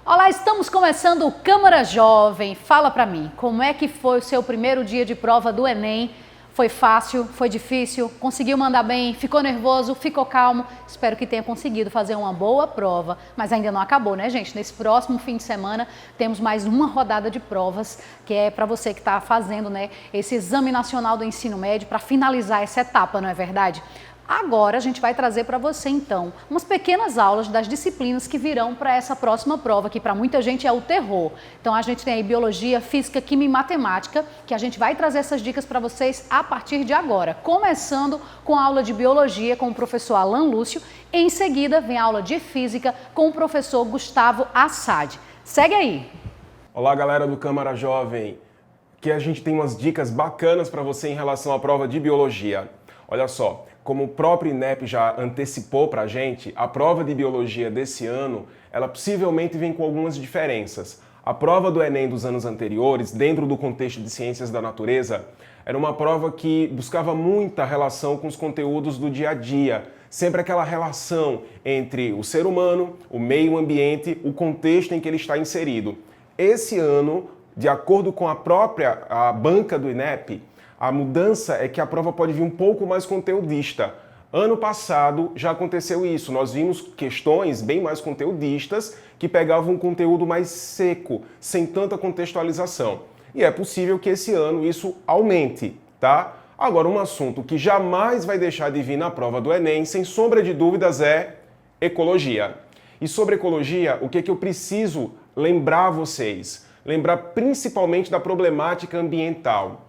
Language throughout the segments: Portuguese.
Olá, estamos começando o Câmara Jovem. Fala pra mim, como é que foi o seu primeiro dia de prova do Enem? Foi fácil? Foi difícil? Conseguiu mandar bem? Ficou nervoso? Ficou calmo? Espero que tenha conseguido fazer uma boa prova, mas ainda não acabou, né, gente? Nesse próximo fim de semana temos mais uma rodada de provas, que é para você que está fazendo, né, esse Exame Nacional do Ensino Médio para finalizar essa etapa, não é verdade? Agora a gente vai trazer para você então umas pequenas aulas das disciplinas que virão para essa próxima prova, que para muita gente é o terror. Então a gente tem aí biologia, física, química e matemática, que a gente vai trazer essas dicas para vocês a partir de agora. Começando com a aula de biologia com o professor Alan Lúcio, em seguida vem a aula de física com o professor Gustavo Assad. Segue aí! Olá galera do Câmara Jovem, que a gente tem umas dicas bacanas para você em relação à prova de biologia. Olha só, como o próprio INEP já antecipou para a gente, a prova de biologia desse ano, ela possivelmente vem com algumas diferenças. A prova do Enem dos anos anteriores, dentro do contexto de ciências da natureza, era uma prova que buscava muita relação com os conteúdos do dia a dia. Sempre aquela relação entre o ser humano, o meio ambiente, o contexto em que ele está inserido. Esse ano, de acordo com a banca do INEP, a mudança é que a prova pode vir um pouco mais conteudista. Ano passado já aconteceu isso, nós vimos questões bem mais conteudistas que pegavam um conteúdo mais seco, sem tanta contextualização. E é possível que esse ano isso aumente, tá? Agora, um assunto que jamais vai deixar de vir na prova do Enem, sem sombra de dúvidas, é ecologia. E sobre ecologia, o que eu preciso lembrar vocês? Lembrar principalmente da problemática ambiental.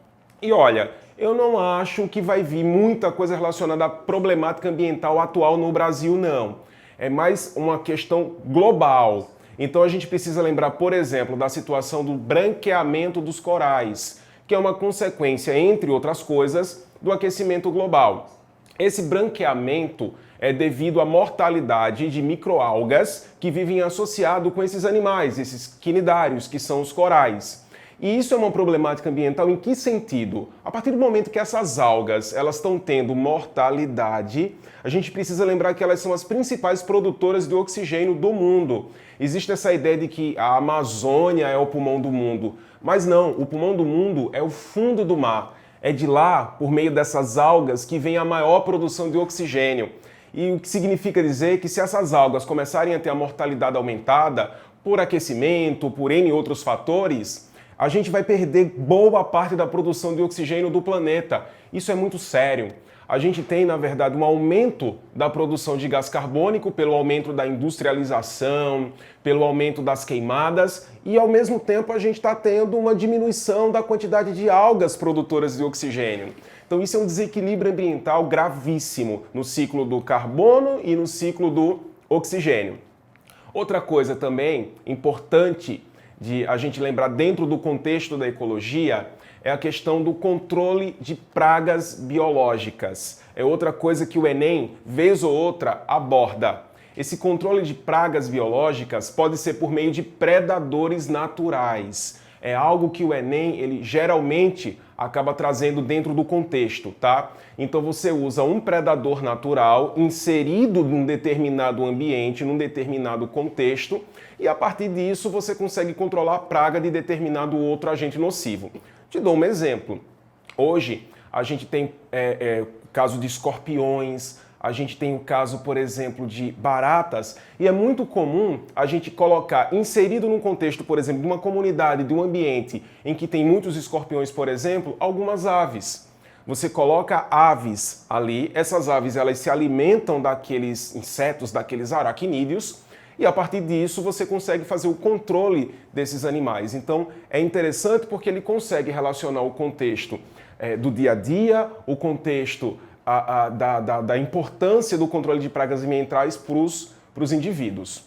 E olha, eu não acho que vai vir muita coisa relacionada à problemática ambiental atual no Brasil, não. É mais uma questão global. Então a gente precisa lembrar, por exemplo, da situação do branqueamento dos corais, que é uma consequência, entre outras coisas, do aquecimento global. Esse branqueamento é devido à mortalidade de microalgas que vivem associado com esses animais, esses quinidários, que são os corais. E isso é uma problemática ambiental em que sentido? A partir do momento que essas algas elas estão tendo mortalidade, a gente precisa lembrar que elas são as principais produtoras de oxigênio do mundo. Existe essa ideia de que a Amazônia é o pulmão do mundo, mas não, o pulmão do mundo é o fundo do mar. É de lá, por meio dessas algas, que vem a maior produção de oxigênio. E o que significa dizer que se essas algas começarem a ter a mortalidade aumentada por aquecimento, por N outros fatores, a gente vai perder boa parte da produção de oxigênio do planeta. Isso é muito sério. A gente tem, na verdade, um aumento da produção de gás carbônico pelo aumento da industrialização, pelo aumento das queimadas e, ao mesmo tempo, a gente está tendo uma diminuição da quantidade de algas produtoras de oxigênio. Então, isso é um desequilíbrio ambiental gravíssimo no ciclo do carbono e no ciclo do oxigênio. Outra coisa também importante de a gente lembrar dentro do contexto da ecologia é a questão do controle de pragas biológicas. É outra coisa que o Enem, vez ou outra, aborda. Esse controle de pragas biológicas pode ser por meio de predadores naturais. É algo que o Enem, ele geralmente acaba trazendo dentro do contexto, tá? Então você usa um predador natural inserido num determinado ambiente, num determinado contexto, e a partir disso você consegue controlar a praga de determinado outro agente nocivo. Te dou um exemplo. Hoje a gente tem caso de escorpiões, a gente tem o caso, por exemplo, de baratas, e é muito comum a gente colocar, inserido num contexto, por exemplo, de uma comunidade, de um ambiente em que tem muitos escorpiões, por exemplo, algumas aves. Você coloca aves ali, essas aves elas se alimentam daqueles insetos, daqueles aracnídeos, e a partir disso você consegue fazer o controle desses animais. Então é interessante porque ele consegue relacionar o contexto do dia a dia, o contexto da importância do controle de pragas ambientais para os indivíduos.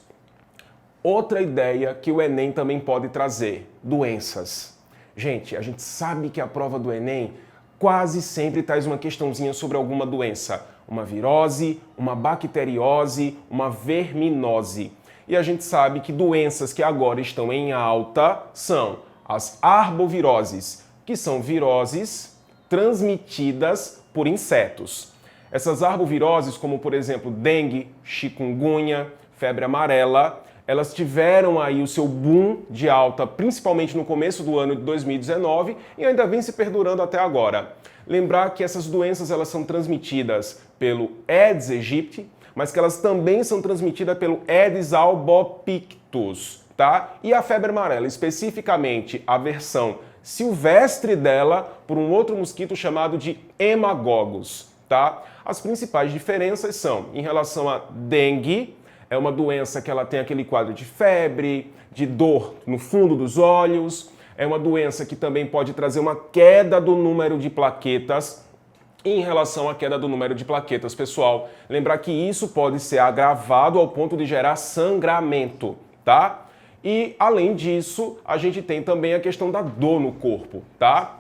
Outra ideia que o Enem também pode trazer, doenças. Gente, a gente sabe que a prova do Enem quase sempre traz uma questãozinha sobre alguma doença. Uma virose, uma bacteriose, uma verminose. E a gente sabe que doenças que agora estão em alta são as arboviroses, que são viroses transmitidas por insetos. Essas arboviroses, como por exemplo dengue, chikungunya, febre amarela, elas tiveram aí o seu boom de alta, principalmente no começo do ano de 2019 e ainda vem se perdurando até agora. Lembrar que essas doenças elas são transmitidas pelo Aedes aegypti, mas que elas também são transmitidas pelo Aedes albopictus, tá? E a febre amarela, especificamente a versão silvestre dela, por um outro mosquito chamado de hemagogos, tá? As principais diferenças são em relação à dengue. É uma doença que ela tem aquele quadro de febre, de dor no fundo dos olhos. É uma doença que também pode trazer uma queda do número de plaquetas. E em relação à queda do número de plaquetas, pessoal, lembrar que isso pode ser agravado ao ponto de gerar sangramento, tá? E, além disso, a gente tem também a questão da dor no corpo, tá?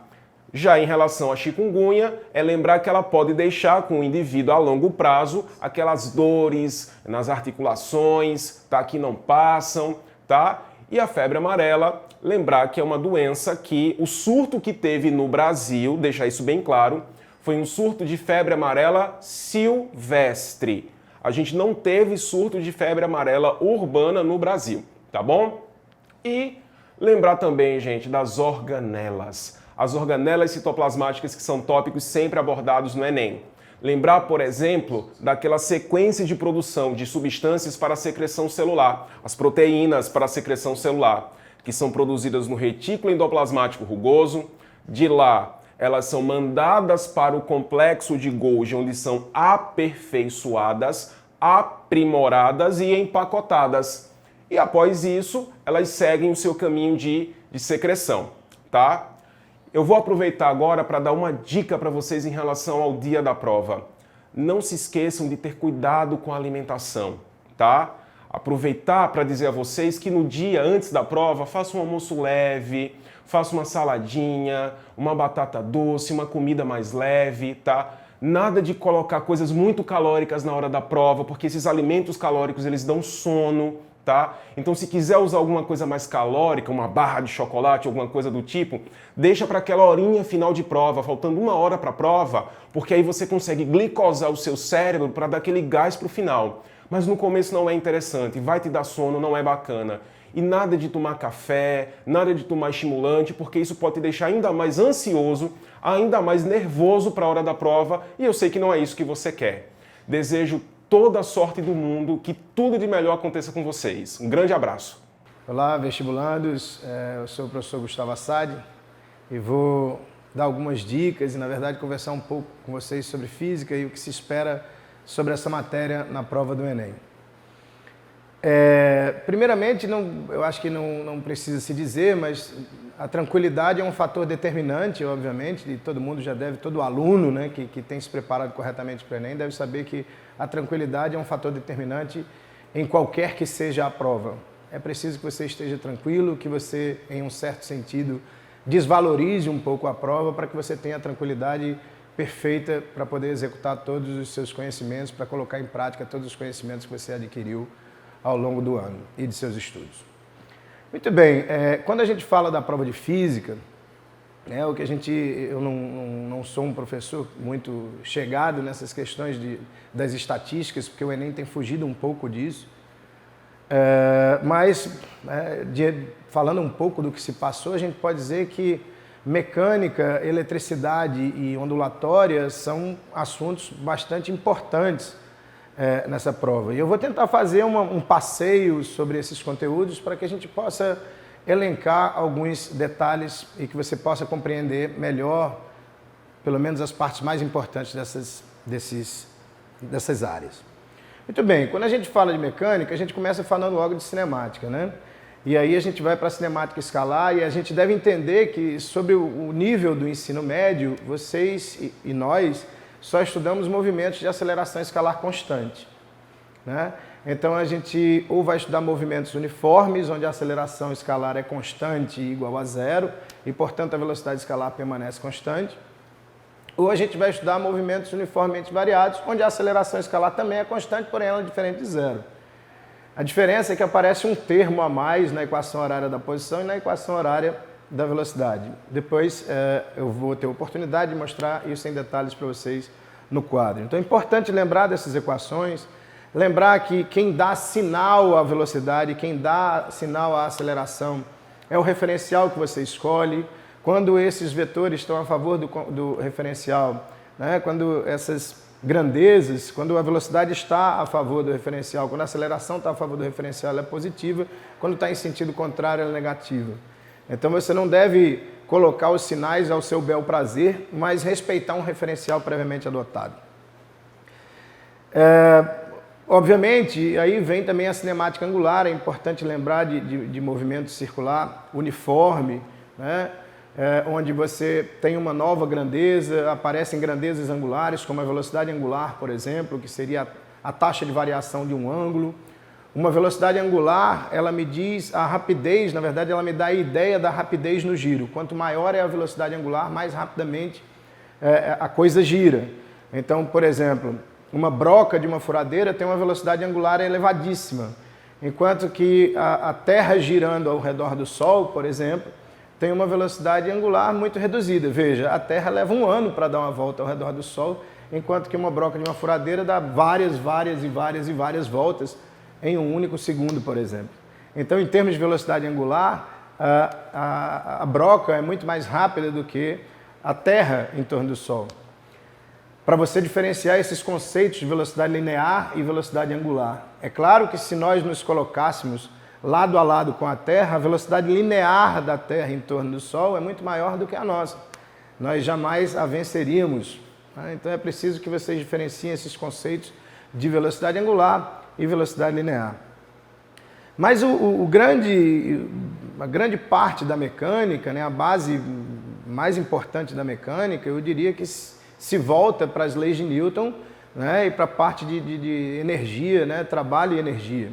Já em relação à chikungunya, é lembrar que ela pode deixar com o indivíduo a longo prazo aquelas dores nas articulações, tá? Que não passam, tá? E a febre amarela, lembrar que é uma doença que o surto que teve no Brasil, deixar isso bem claro, foi um surto de febre amarela silvestre. A gente não teve surto de febre amarela urbana no Brasil, tá bom? E lembrar também, gente, das organelas. As organelas citoplasmáticas que são tópicos sempre abordados no Enem. Lembrar, por exemplo, daquela sequência de produção de substâncias para a secreção celular, as proteínas para a secreção celular, que são produzidas no retículo endoplasmático rugoso. De lá, elas são mandadas para o complexo de Golgi, onde são aperfeiçoadas, aprimoradas e empacotadas. E após isso, elas seguem o seu caminho de secreção, tá? Eu vou aproveitar agora para dar uma dica para vocês em relação ao dia da prova. Não se esqueçam de ter cuidado com a alimentação, tá? Aproveitar para dizer a vocês que no dia antes da prova, faça um almoço leve, faça uma saladinha, uma batata doce, uma comida mais leve, tá? Nada de colocar coisas muito calóricas na hora da prova, porque esses alimentos calóricos eles dão sono, tá? Então, se quiser usar alguma coisa mais calórica, uma barra de chocolate, alguma coisa do tipo, deixa para aquela horinha final de prova, faltando 1 hora para a prova, porque aí você consegue glicosar o seu cérebro para dar aquele gás para o final. Mas no começo não é interessante, vai te dar sono, não é bacana. E nada de tomar café, nada de tomar estimulante, porque isso pode te deixar ainda mais ansioso, ainda mais nervoso para a hora da prova, e eu sei que não é isso que você quer. Desejo toda a sorte do mundo, que tudo de melhor aconteça com vocês. Um grande abraço. Olá, vestibulandos. Eu sou o professor Gustavo Assad e vou dar algumas dicas e, na verdade, conversar um pouco com vocês sobre física e o que se espera sobre essa matéria na prova do Enem. Primeiramente, eu acho que não precisa se dizer, mas a tranquilidade é um fator determinante, obviamente, e todo mundo já deve, todo aluno, né, que tem se preparado corretamente para o Enem deve saber que a tranquilidade é um fator determinante em qualquer que seja a prova. É preciso que você esteja tranquilo, que você, em um certo sentido, desvalorize um pouco a prova para que você tenha a tranquilidade perfeita para poder executar todos os seus conhecimentos, para colocar em prática todos os conhecimentos que você adquiriu ao longo do ano e de seus estudos. Muito bem, quando a gente fala da prova de física, o que eu não sou um professor muito chegado nessas questões das estatísticas, porque o Enem tem fugido um pouco disso, mas falando um pouco do que se passou, a gente pode dizer que mecânica, eletricidade e ondulatória são assuntos bastante importantes nessa prova. E eu vou tentar fazer um passeio sobre esses conteúdos para que a gente possa elencar alguns detalhes e que você possa compreender melhor, pelo menos as partes mais importantes dessas áreas. Muito bem, quando a gente fala de mecânica, a gente começa falando logo de cinemática, né? E aí a gente vai para a cinemática escalar e a gente deve entender que sobre o nível do ensino médio, vocês e nós só estudamos movimentos de aceleração escalar constante, né? Então a gente ou vai estudar movimentos uniformes, onde a aceleração escalar é constante e igual a zero, e portanto a velocidade escalar permanece constante, ou a gente vai estudar movimentos uniformemente variados, onde a aceleração escalar também é constante, porém ela é diferente de zero. A diferença é que aparece um termo a mais na equação horária da posição e na equação horária da velocidade. Depois eu vou ter a oportunidade de mostrar isso em detalhes para vocês no quadro. Então é importante lembrar dessas equações. Lembrar que quem dá sinal à velocidade, quem dá sinal à aceleração é o referencial que você escolhe. Quando esses vetores estão a favor do referencial, né? Quando essas grandezas, quando a velocidade está a favor do referencial, quando a aceleração está a favor do referencial, ela é positiva, quando está em sentido contrário, ela é negativa. Então você não deve colocar os sinais ao seu bel prazer, mas respeitar um referencial previamente adotado. Obviamente, aí vem também a cinemática angular, é importante lembrar de movimento circular uniforme, né? Onde você tem uma nova grandeza, aparecem grandezas angulares, como a velocidade angular, por exemplo, que seria a taxa de variação de um ângulo. Uma velocidade angular, ela me diz a rapidez, na verdade ela me dá a ideia da rapidez no giro. Quanto maior é a velocidade angular, mais rapidamente a coisa gira. Então, por exemplo, uma broca de uma furadeira tem uma velocidade angular elevadíssima, enquanto que a Terra girando ao redor do Sol, por exemplo, tem uma velocidade angular muito reduzida. Veja, a Terra leva 1 ano para dar uma volta ao redor do Sol, enquanto que uma broca de uma furadeira dá várias voltas em um único segundo, por exemplo. Então, em termos de velocidade angular, a broca é muito mais rápida do que a Terra em torno do Sol. Para você diferenciar esses conceitos de velocidade linear e velocidade angular. É claro que se nós nos colocássemos lado a lado com a Terra, a velocidade linear da Terra em torno do Sol é muito maior do que a nossa. Nós jamais a venceríamos. Então é preciso que vocês diferenciem esses conceitos de velocidade angular e velocidade linear. Mas a grande parte da mecânica, né, a base mais importante da mecânica, eu diria que se volta para as leis de Newton, né, e para a parte de energia, né, trabalho e energia.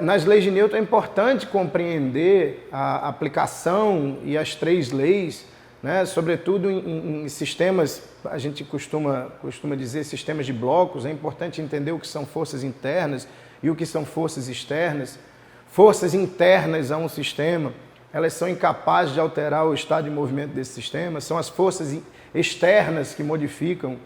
Nas leis de Newton é importante compreender a aplicação e as 3 leis, né, sobretudo em sistemas, a gente costuma dizer sistemas de blocos. É importante entender o que são forças internas e o que são forças externas. Forças internas a um sistema, elas são incapazes de alterar o estado de movimento desse sistema, são as forças externas que modificam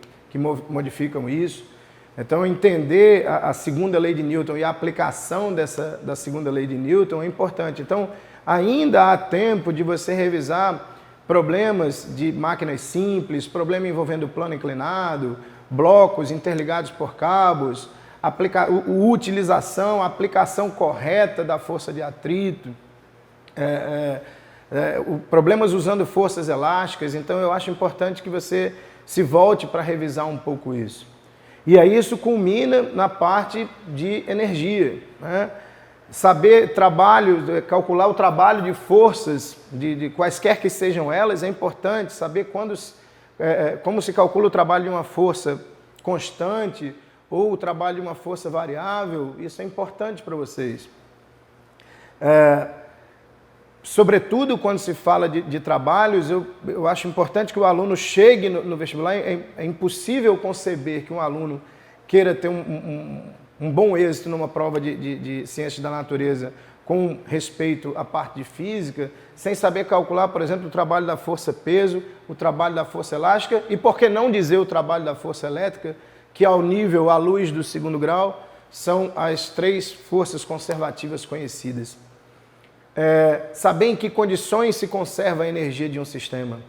isso. Então, entender a segunda lei de Newton e a aplicação da segunda lei de Newton é importante. Então, ainda há tempo de você revisar problemas de máquinas simples, problema envolvendo plano inclinado, blocos interligados por cabos, utilização, aplicação correta da força de atrito, problemas usando forças elásticas. Então, eu acho importante que você se volte para revisar um pouco isso. E aí isso culmina na parte de energia, né? Saber calcular o trabalho de forças, de quaisquer que sejam elas, é importante. Saber como se calcula o trabalho de uma força constante ou o trabalho de uma força variável, isso é importante para vocês. Sobretudo quando se fala de trabalhos, eu acho importante que o aluno chegue no vestibular. É impossível conceber que um aluno queira ter um bom êxito numa prova de ciências da natureza com respeito à parte de física, sem saber calcular, por exemplo, o trabalho da força-peso, o trabalho da força elástica e, por que não dizer, o trabalho da força elétrica, que ao nível, à luz do 2º grau, são as 3 forças conservativas conhecidas. Saber em que condições se conserva a energia de um sistema.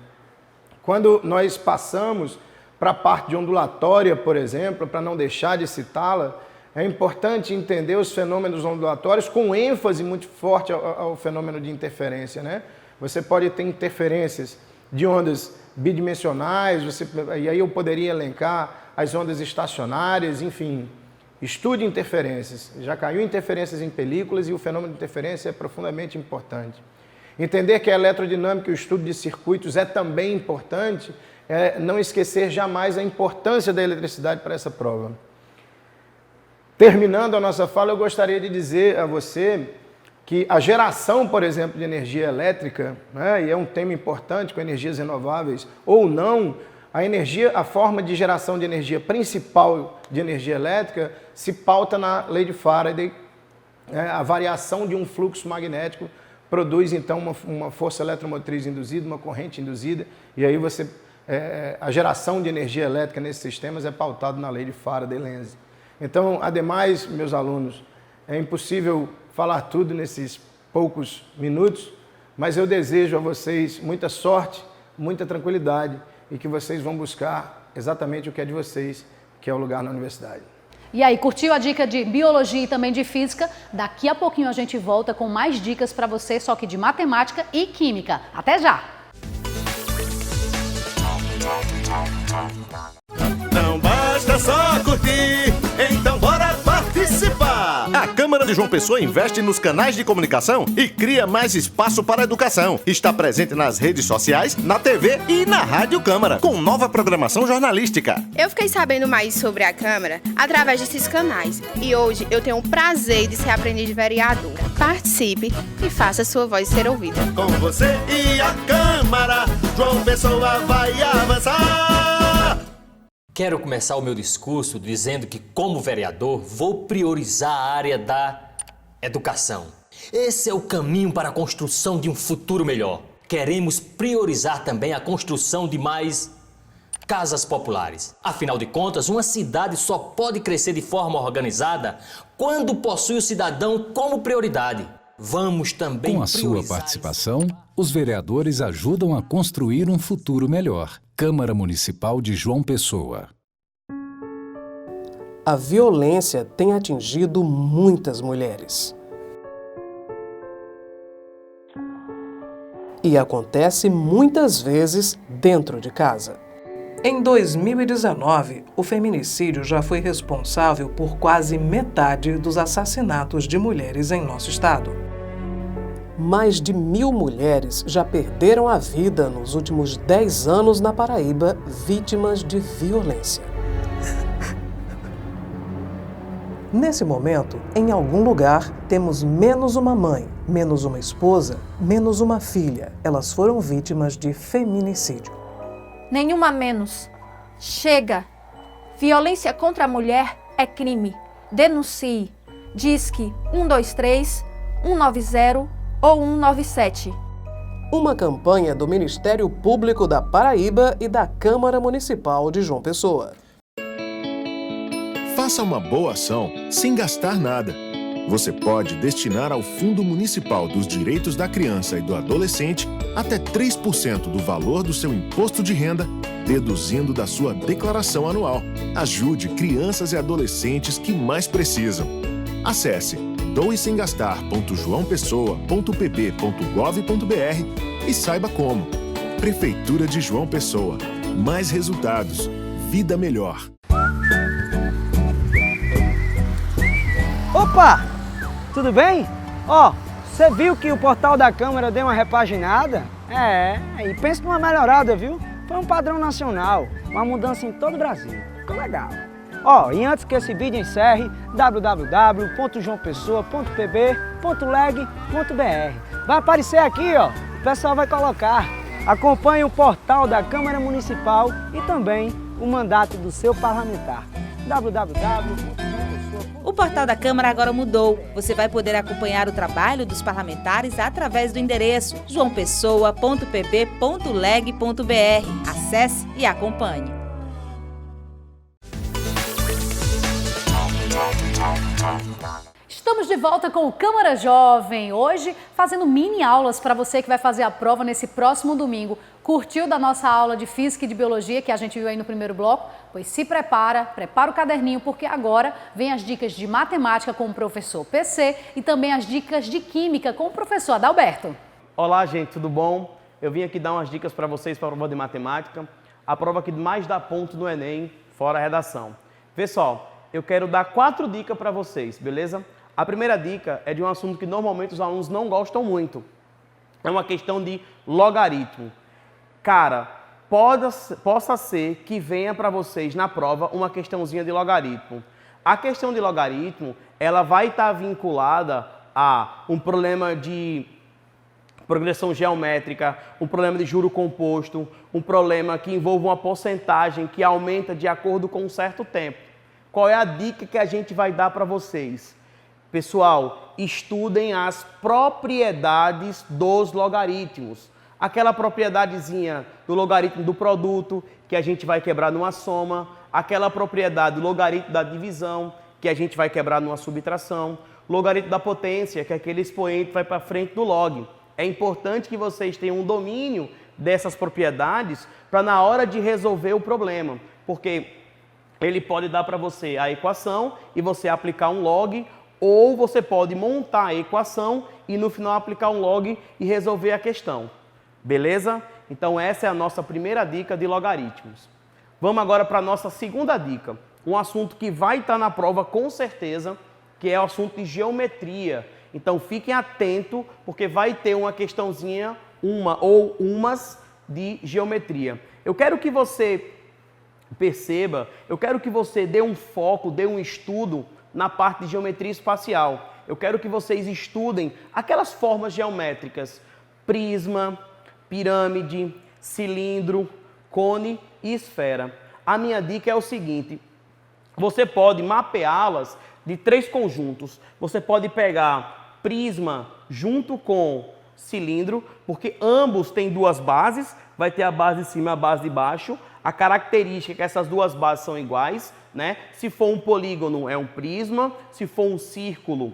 Quando nós passamos para a parte de ondulatória, por exemplo, para não deixar de citá-la, é importante entender os fenômenos ondulatórios com ênfase muito forte ao fenômeno de interferência, né? Você pode ter interferências de ondas bidimensionais, e aí eu poderia elencar as ondas estacionárias, enfim. Estude interferências. Já caiu interferências em películas e o fenômeno de interferência é profundamente importante. Entender que a elerodinâmica e o estudo de circuitos é também importante, não esquecer jamais a importância da eletricidade para essa prova. Terminando a nossa fala, eu gostaria de dizer a você que a geração, por exemplo, de energia elétrica, né, e é um tema importante com energias renováveis ou não, a forma de geração de energia principal de energia elétrica se pauta na lei de Faraday. A variação de um fluxo magnético produz, então, uma força eletromotriz induzida, uma corrente induzida, e aí a geração de energia elétrica nesses sistemas é pautada na lei de Faraday-Lenz. Então, ademais, meus alunos, é impossível falar tudo nesses poucos minutos, mas eu desejo a vocês muita sorte, muita tranquilidade e que vocês vão buscar exatamente o que é de vocês, que é o lugar na universidade. E aí, curtiu a dica de biologia e também de física? Daqui a pouquinho a gente volta com mais dicas para você, só que de matemática e química. Até já! Não basta só curtir, então bora participar! A Câmara de João Pessoa investe nos canais de comunicação e cria mais espaço para a educação. Está presente nas redes sociais, na TV e na Rádio Câmara, com nova programação jornalística. Eu fiquei sabendo mais sobre a Câmara através desses canais e hoje eu tenho o prazer de ser aprendiz de vereadora. Participe e faça sua voz ser ouvida. Com você e a Câmara, João Pessoa vai avançar! Quero começar o meu discurso dizendo que, como vereador, vou priorizar a área da educação. Esse é o caminho para a construção de um futuro melhor. Queremos priorizar também a construção de mais casas populares. Afinal de contas, uma cidade só pode crescer de forma organizada quando possui o cidadão como prioridade. Vamos também Com a sua participação, os vereadores ajudam a construir um futuro melhor. Câmara Municipal de João Pessoa. A violência tem atingido muitas mulheres. E acontece muitas vezes dentro de casa. Em 2019, o feminicídio já foi responsável por quase metade dos assassinatos de mulheres em nosso estado. Mais de 1.000 mulheres já perderam a vida nos últimos 10 anos na Paraíba, vítimas de violência. Nesse momento, em algum lugar, temos menos uma mãe, menos uma esposa, menos uma filha. Elas foram vítimas de feminicídio. Nenhuma menos. Chega! Violência contra a mulher é crime. Denuncie. Disque 123 190 ou 197. Uma campanha do Ministério Público da Paraíba e da Câmara Municipal de João Pessoa. Faça uma boa ação sem gastar nada. Você pode destinar ao Fundo Municipal dos Direitos da Criança e do Adolescente até 3% do valor do seu imposto de renda, deduzindo da sua declaração anual. Ajude crianças e adolescentes que mais precisam. Acesse doesemgastar.joaopessoa.pb.gov.br e saiba como. Prefeitura de João Pessoa. Mais resultados. Vida melhor. Opa! Tudo bem? Ó, você viu que o portal da Câmara deu uma repaginada? E pensa numa melhorada, viu? Foi um padrão nacional, uma mudança em todo o Brasil. Ficou legal. Ó, e antes que esse vídeo encerre, www.joaopessoa.pb.leg.br. Vai aparecer aqui, ó, o pessoal vai colocar. Acompanhe o portal da Câmara Municipal e também o mandato do seu parlamentar. O portal da Câmara agora mudou. Você vai poder acompanhar o trabalho dos parlamentares através do endereço joaopessoa.pb.leg.br. Acesse e acompanhe. Estamos de volta com o Câmara Jovem, hoje fazendo mini aulas para você que vai fazer a prova nesse próximo domingo. Curtiu da nossa aula de Física e de Biologia que a gente viu aí no primeiro bloco? Pois se prepara o caderninho porque agora vem as dicas de Matemática com o professor PC e também as dicas de Química com o professor Adalberto. Olá gente, tudo bom? Eu vim aqui dar umas dicas para vocês para a prova de Matemática, a prova que mais dá ponto no Enem, fora a redação. Pessoal, eu quero dar 4 dicas para vocês, beleza? A primeira dica é de um assunto que normalmente os alunos não gostam muito. É uma questão de logaritmo. Cara, possa ser que venha para vocês na prova uma questãozinha de logaritmo. A questão de logaritmo, ela vai estar vinculada a um problema de progressão geométrica, um problema de juro composto, um problema que envolve uma porcentagem que aumenta de acordo com um certo tempo. Qual é a dica que a gente vai dar para vocês? Pessoal, estudem as propriedades dos logaritmos. Aquela propriedadezinha do logaritmo do produto, que a gente vai quebrar numa soma, aquela propriedade do logaritmo da divisão que a gente vai quebrar numa subtração. Logaritmo da potência, que é aquele expoente que vai para frente do log. É importante que vocês tenham um domínio dessas propriedades para na hora de resolver o problema, porque ele pode dar para você a equação e você aplicar um log, ou você pode montar a equação e no final aplicar um log e resolver a questão. Beleza? Então essa é a nossa primeira dica de logaritmos. Vamos agora para a nossa segunda dica, um assunto que vai estar na prova com certeza, que é o assunto de geometria. Então fiquem atentos, porque vai ter uma questãozinha, uma ou umas de geometria. Eu quero que você perceba, eu quero que você dê um foco, dê um estudo na parte de geometria espacial. Eu quero que vocês estudem aquelas formas geométricas, prisma, pirâmide, cilindro, cone e esfera. A minha dica é o seguinte, você pode mapeá-las de 3 conjuntos. Você pode pegar prisma junto com cilindro, porque ambos têm 2 bases, vai ter a base de cima e a base de baixo. A característica é que essas 2 bases são iguais, né? Se for um polígono é um prisma, se for um círculo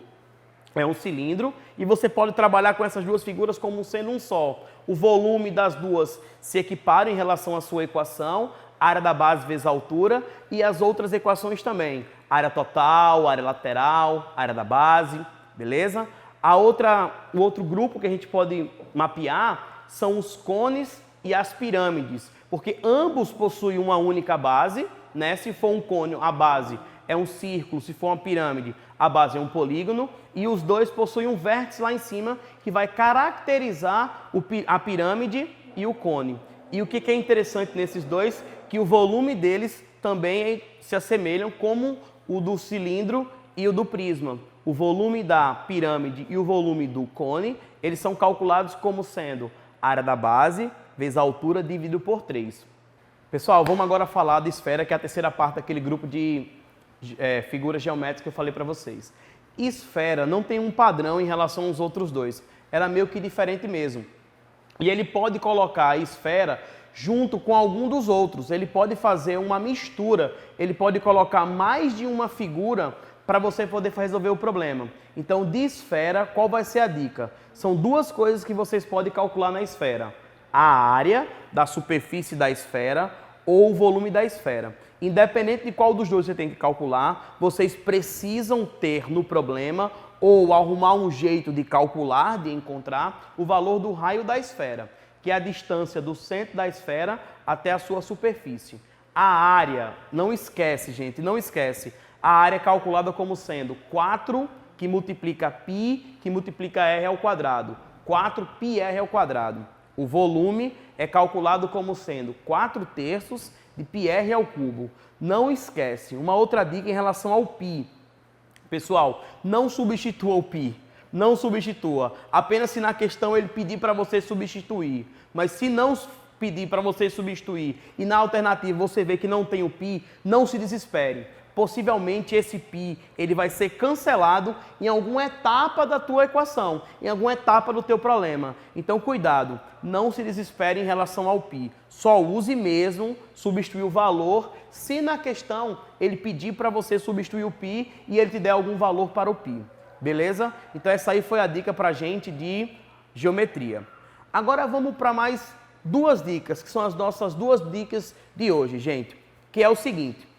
é um cilindro, e você pode trabalhar com essas 2 figuras como sendo um só. O volume das 2 se equipara em relação à sua equação, área da base vezes a altura, e as outras equações também. Área total, área lateral, área da base, beleza? O outro grupo que a gente pode mapear são os cones e as pirâmides, porque ambos possuem uma única base, né? Se for um cone, a base é um círculo, se for uma pirâmide, a base é um polígono, e os dois possuem um vértice lá em cima que vai caracterizar a pirâmide e o cone. E o que é interessante nesses dois, que o volume deles também se assemelham como o do cilindro e o do prisma. O volume da pirâmide e o volume do cone, eles são calculados como sendo a área da base vezes a altura dividido por 3. Pessoal, vamos agora falar da esfera, que é a terceira parte daquele grupo de figuras geométricas que eu falei para vocês. Esfera não tem um padrão em relação aos outros dois. Era meio que diferente mesmo. E ele pode colocar a esfera junto com algum dos outros. Ele pode fazer uma mistura. Ele pode colocar mais de uma figura para você poder resolver o problema. Então, de esfera, qual vai ser a dica? São 2 coisas que vocês podem calcular na esfera. A área da superfície da esfera ou o volume da esfera. Independente de qual dos dois você tem que calcular, vocês precisam ter no problema ou arrumar um jeito de calcular, de encontrar o valor do raio da esfera, que é a distância do centro da esfera até a sua superfície. A área, não esquece, gente, não esquece, a área é calculada como sendo 4 que multiplica π, que multiplica r ao quadrado. 4πr ao quadrado. O volume é calculado como sendo 4/3 de πr ao cubo. Não esquece, uma outra dica em relação ao π. Pessoal, não substitua o π. Não substitua. Apenas se na questão ele pedir para você substituir. Mas se não pedir para você substituir e na alternativa você vê que não tem o π, não se desespere. Possivelmente esse π ele vai ser cancelado em alguma etapa da tua equação, em alguma etapa do teu problema. Então cuidado, não se desespere em relação ao π. Só use mesmo substituir o valor se na questão ele pedir para você substituir o π e ele te der algum valor para o π. Beleza? Então essa aí foi a dica para a gente de geometria. Agora vamos para mais 2 dicas, que são as nossas 2 dicas de hoje, gente. Que é o seguinte.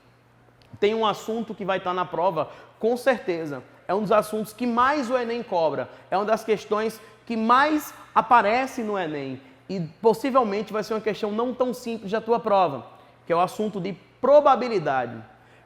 Tem um assunto que vai estar na prova, com certeza. É um dos assuntos que mais o Enem cobra. É uma das questões que mais aparece no Enem. E possivelmente vai ser uma questão não tão simples da tua prova, que é o assunto de probabilidade.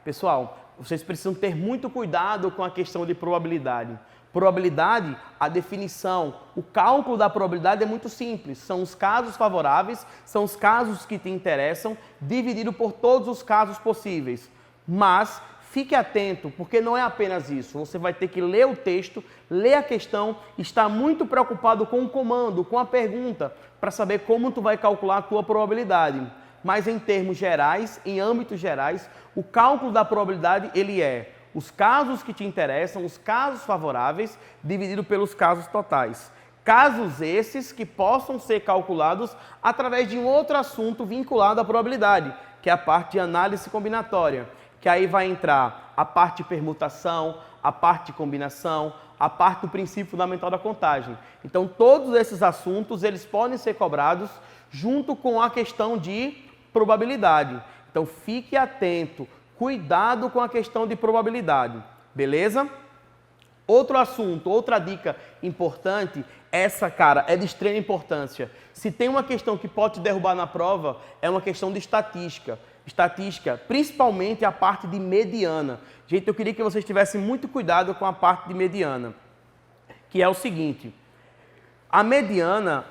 Pessoal, vocês precisam ter muito cuidado com a questão de probabilidade. Probabilidade, a definição, o cálculo da probabilidade é muito simples. São os casos favoráveis, são os casos que te interessam, dividido por todos os casos possíveis. Mas fique atento, porque não é apenas isso. Você vai ter que ler o texto, ler a questão, estar muito preocupado com o comando, com a pergunta, para saber como tu vai calcular a tua probabilidade. Mas em termos gerais, em âmbitos gerais, o cálculo da probabilidade ele é os casos que te interessam, os casos favoráveis, dividido pelos casos totais. Casos esses que possam ser calculados através de um outro assunto vinculado à probabilidade, que é a parte de análise combinatória. que aí vai entrar a parte de permutação, a parte de combinação, a parte do princípio fundamental da contagem. Então, todos esses assuntos, eles podem ser cobrados junto com a questão de probabilidade. Então, fique atento, cuidado com a questão de probabilidade, beleza? Outro assunto, outra dica importante, essa, cara, é de extrema importância. Se tem uma questão que pode te derrubar na prova, é uma questão de estatística. Estatística, principalmente a parte de mediana. Gente, eu queria que vocês tivessem muito cuidado com a parte de mediana, que é o seguinte: a mediana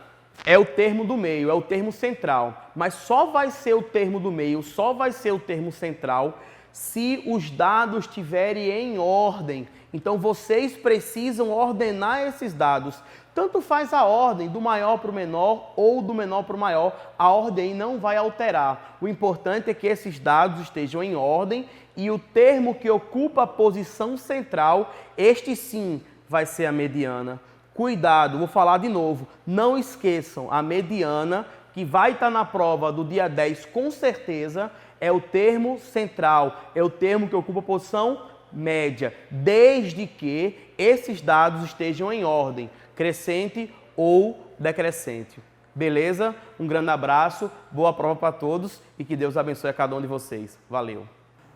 é o termo do meio, é o termo central, mas só vai ser o termo do meio, só vai ser o termo central se os dados estiverem em ordem. Então, vocês precisam ordenar esses dados. Tanto faz a ordem, do maior para o menor ou do menor para o maior, a ordem não vai alterar. O importante é que esses dados estejam em ordem e o termo que ocupa a posição central, este sim vai ser a mediana. Cuidado, vou falar de novo, não esqueçam, a mediana, que vai estar na prova do dia 10 com certeza, é o termo central, é o termo que ocupa a posição média, desde que esses dados estejam em ordem, crescente ou decrescente. Beleza? Um grande abraço, boa prova para todos e que Deus abençoe a cada um de vocês. Valeu!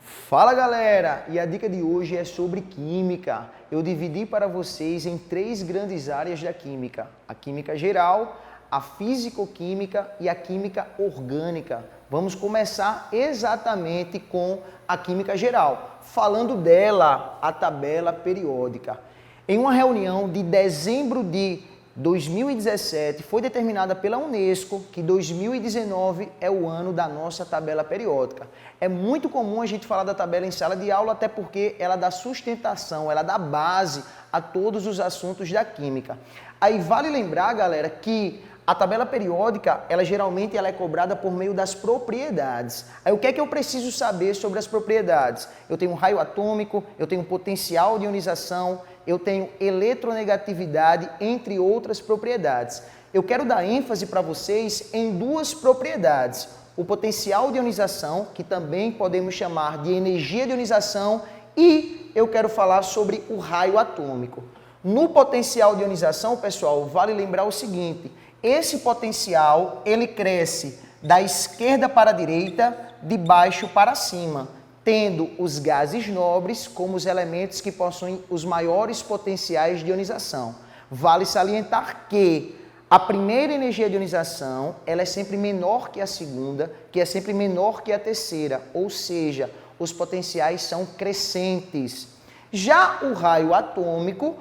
Fala galera, e a dica de hoje é sobre química. Eu dividi para vocês em 3 grandes áreas da química: a química geral, a físico-química e a química orgânica. Vamos começar exatamente com a química geral, falando dela, a tabela periódica. Em uma reunião de dezembro de 2017, foi determinada pela Unesco que 2019 é o ano da nossa tabela periódica. É muito comum a gente falar da tabela em sala de aula, até porque ela dá sustentação, ela dá base a todos os assuntos da química. Aí vale lembrar, galera, que a tabela periódica, geralmente é cobrada por meio das propriedades. Aí o que é que eu preciso saber sobre as propriedades? Eu tenho raio atômico, eu tenho potencial de ionização, eu tenho eletronegatividade, entre outras propriedades. Eu quero dar ênfase para vocês em 2 propriedades: o potencial de ionização, que também podemos chamar de energia de ionização, e eu quero falar sobre o raio atômico. No potencial de ionização, pessoal, vale lembrar o seguinte: esse potencial, ele cresce da esquerda para a direita, de baixo para cima, tendo os gases nobres como os elementos que possuem os maiores potenciais de ionização. Vale salientar que a primeira energia de ionização, ela é sempre menor que a segunda, que é sempre menor que a terceira, ou seja, os potenciais são crescentes. Já o raio atômico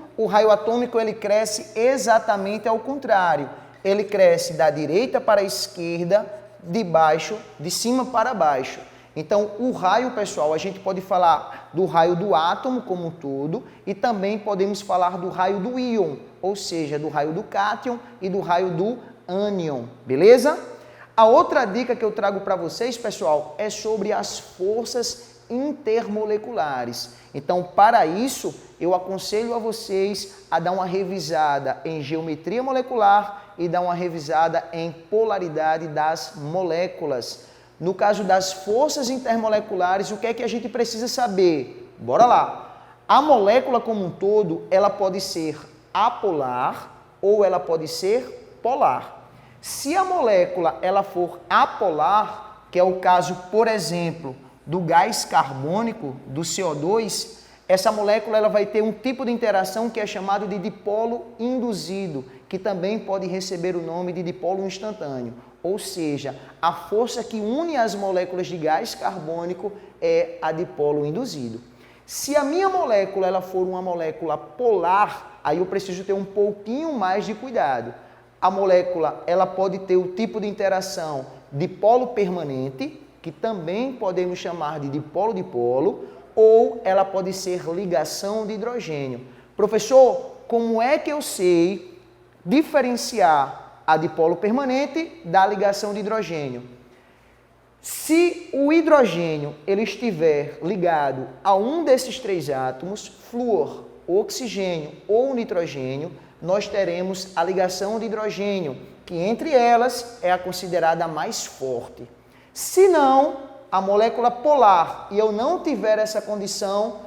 ele cresce exatamente ao contrário. Ele cresce da direita para a esquerda, de cima para baixo. Então, o raio, pessoal, a gente pode falar do raio do átomo como um todo e também podemos falar do raio do íon, ou seja, do raio do cátion e do raio do ânion, beleza? A outra dica que eu trago para vocês, pessoal, é sobre as forças intermoleculares. Então, para isso, eu aconselho a vocês a dar uma revisada em geometria molecular e dar uma revisada em polaridade das moléculas. No caso das forças intermoleculares, o que é que a gente precisa saber? Bora lá! A molécula como um todo, ela pode ser apolar ou ela pode ser polar. Se a molécula ela for apolar, que é o caso, por exemplo, do gás carbônico, do CO2, essa molécula ela vai ter um tipo de interação que é chamado de dipolo induzido, que também pode receber o nome de dipolo instantâneo. Ou seja, a força que une as moléculas de gás carbônico é a dipolo induzido. Se a minha molécula ela for uma molécula polar, aí eu preciso ter um pouquinho mais de cuidado. A molécula ela pode ter o tipo de interação dipolo permanente, que também podemos chamar de dipolo-dipolo, ou ela pode ser ligação de hidrogênio. Professor, como é que eu sei diferenciar a dipolo permanente da ligação de hidrogênio? Se o hidrogênio ele estiver ligado a um desses 3 átomos, flúor, oxigênio ou nitrogênio, nós teremos a ligação de hidrogênio, que entre elas é a considerada mais forte. Se não, a molécula polar e eu não tiver essa condição,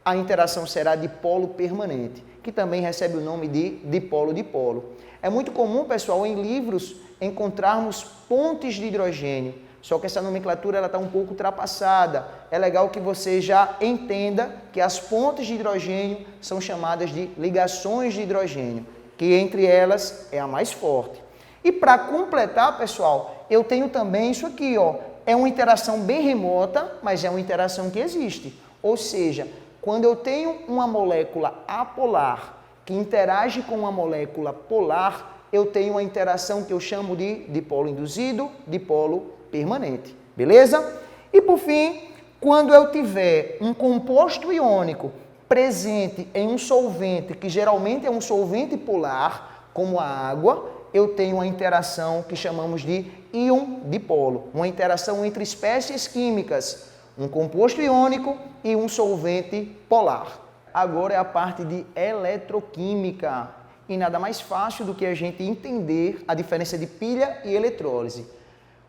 a interação será dipolo permanente, que também recebe o nome de dipolo-dipolo. É muito comum, pessoal, em livros encontrarmos pontes de hidrogênio, só que essa nomenclatura está um pouco ultrapassada. É legal que você já entenda que as pontes de hidrogênio são chamadas de ligações de hidrogênio, que entre elas é a mais forte. E para completar, pessoal, eu tenho também isso aqui, ó. É uma interação bem remota, mas é uma interação que existe. Ou seja, quando eu tenho uma molécula apolar que interage com uma molécula polar, eu tenho uma interação que eu chamo de dipolo induzido, dipolo permanente. Beleza? E por fim, quando eu tiver um composto iônico presente em um solvente, que geralmente é um solvente polar, como a água, eu tenho uma interação que chamamos de íon-dipolo, uma interação entre espécies químicas, um composto iônico e um solvente polar. Agora é a parte de eletroquímica, e nada mais fácil do que a gente entender a diferença de pilha e eletrólise.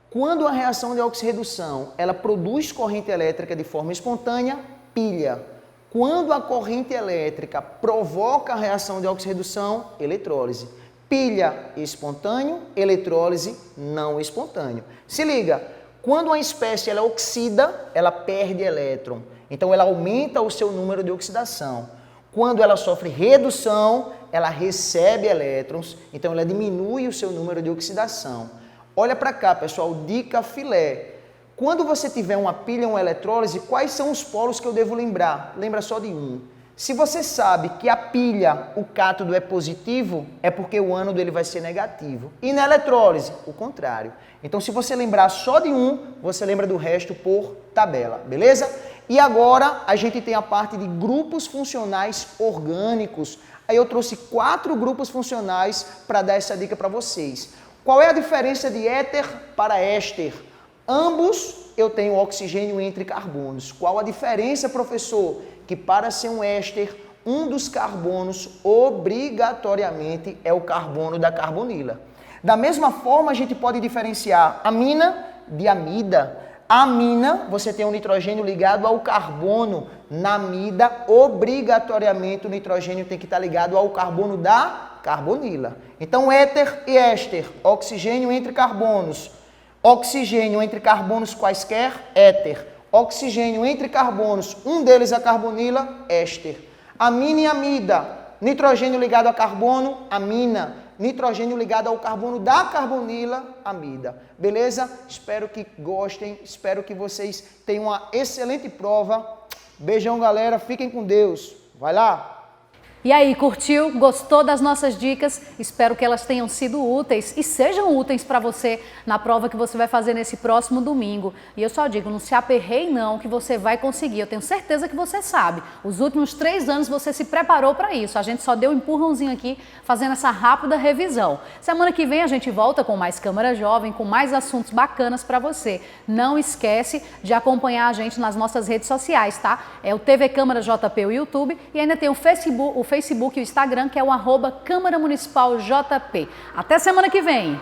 Quando a reação de oxirredução, ela produz corrente elétrica de forma espontânea, pilha. Quando a corrente elétrica provoca a reação de oxirredução, eletrólise. Pilha espontâneo, eletrólise não espontâneo. Se liga, quando uma espécie ela oxida, ela perde elétron. Então ela aumenta o seu número de oxidação. Quando ela sofre redução, ela recebe elétrons, então ela diminui o seu número de oxidação. Olha para cá, pessoal, dica filé. Quando você tiver uma pilha ou uma eletrólise, quais são os polos que eu devo lembrar? Lembra só de um. Se você sabe que a pilha, o cátodo é positivo, é porque o ânodo ele vai ser negativo. E na eletrólise, o contrário. Então, se você lembrar só de um, você lembra do resto por tabela, beleza? E agora, a gente tem a parte de grupos funcionais orgânicos. Aí eu trouxe 4 grupos funcionais para dar essa dica para vocês. Qual é a diferença de éter para éster? Ambos eu tenho oxigênio entre carbonos. Qual a diferença, professor? Que para ser um éster, um dos carbonos obrigatoriamente é o carbono da carbonila. Da mesma forma, a gente pode diferenciar amina de amida. A amina, você tem um nitrogênio ligado ao carbono. Na amida, obrigatoriamente o nitrogênio tem que estar ligado ao carbono da carbonila. Então, éter e éster, oxigênio entre carbonos. Oxigênio entre carbonos quaisquer, éter. Oxigênio entre carbonos, um deles a carbonila, éster. Amina e amida, nitrogênio ligado a carbono, amina. Nitrogênio ligado ao carbono da carbonila, amida. Beleza? Espero que gostem, espero que vocês tenham uma excelente prova. Beijão, galera, fiquem com Deus. Vai lá! E aí, curtiu? Gostou das nossas dicas? Espero que elas tenham sido úteis e sejam úteis para você na prova que você vai fazer nesse próximo domingo. E eu só digo, não se aperreie não, que você vai conseguir. Eu tenho certeza que você sabe. Os últimos 3 anos você se preparou para isso. A gente só deu um empurrãozinho aqui, fazendo essa rápida revisão. Semana que vem a gente volta com mais Câmara Jovem, com mais assuntos bacanas para você. Não esquece de acompanhar a gente nas nossas redes sociais, tá? É o TV Câmara JP, o YouTube, e ainda tem o Facebook e o Instagram, que é o @Câmara Municipal JP. Até semana que vem!